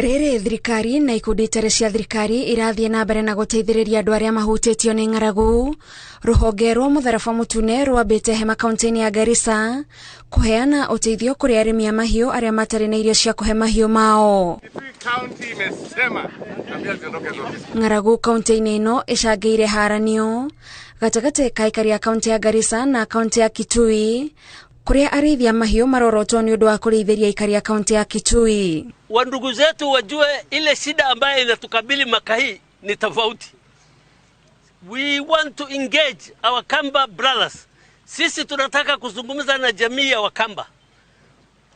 Rere thirikari na ikundi itarĩ cia thirikari irathie na mbere na guteithĩrĩria andũ arĩa mahutĩtio nĩ ng'aragu. Rũhonge rwa mũtharaba mũtune rwambĩte hema kaunti-inĩ ya Garissa kũheana ũteithio kũrĩ arĩmi a mahiũ arĩa matarĩ na irio cia kũhe mahiũ mao. Ng'aragu kaunti-inĩ ĩno ĩcangĩire haranio gatagatĩ ka aikari a kaunti ya Garissa na kaunti ya Kitui, kuria arĩithia mahiũ marorotwo nĩ ũndũ wa kũrĩithĩria aikari a kaunti ya Kitui. Wandugu zetu wajue ile shida ambayo inatukabili mwaka hii ni tofauti. We want to engage our Kamba brothers. Sisi tunataka kuzungumza na jamii ya Wakamba.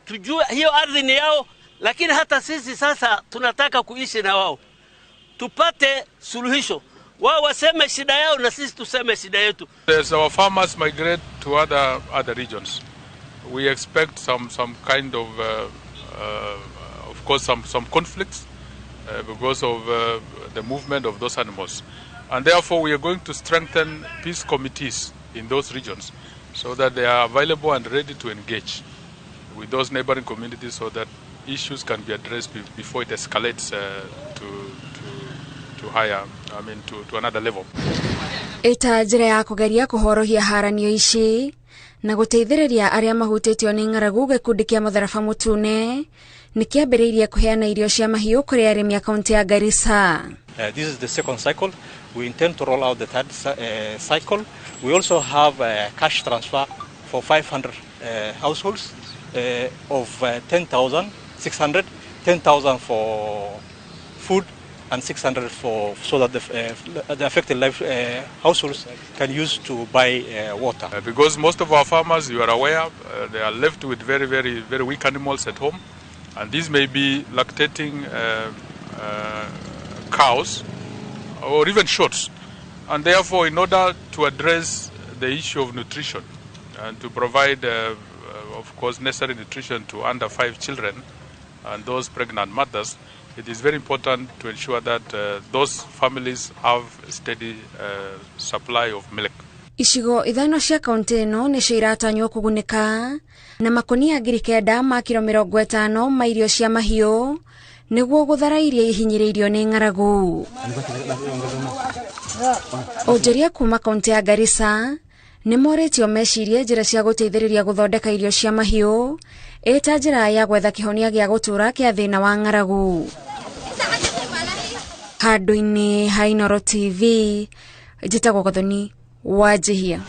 Tujue hiyo ardhi ni yao, lakini hata sisi sasa tunataka kuishi na wao. Tupate suluhisho. Wao waseme shida yao na sisi tuseme shida yetu. As our farmers migrate to other regions, we expect some kind of course some conflicts because of the movement of those animals, and therefore we are going to strengthen peace committees in those regions so that they are available and ready to engage with those neighboring communities so that issues can be addressed before it escalates to higher, to another level. Ita njĩra ya kũgeria kũhorohia haranio ici na gũteithĩrĩria arĩa mahutĩtio nĩ ng'aragu, gĩkundi kĩa mũtharaba mũtune nĩkĩambĩrĩirie kũheana irio cia mahiũ kũrĩ arĩmi a kaunti ya Garissa. This is the second cycle. We intend to roll out the third cycle. We also have a cash transfer for 500 households of 10,600, 10,000 for food and 600 so that the affected households can use to buy water. Because most of our farmers, you are aware, they are left with very, very, very weak animals at home, and these may be lactating cows or even shoats. And therefore, in order to address the issue of nutrition and to provide, of course, necessary nutrition to under 5 children and those pregnant mothers, it is very important to ensure that those families have a steady supply of milk. Icigo ithano cia kaunti ĩno nĩcio iratanywo kũgunĩka na makonia 9,000 ma kilo 50 ma irio cia mahiũ nĩguo gũthara iria ihinyĩrĩirio nĩ ng'aragu. Onjoria kuma kaunti ya Garissa nĩmorĩtio mecirie njĩra cia gũteithĩrĩria gũthondeka irio cia mahiũ ĩta njĩra ya gwetha kĩhonia gĩa gũtũra kĩa thĩna wa ng'aragu. Handũ-inĩ ha Inooro TV, njĩtagwo Gathoni Wanjihia.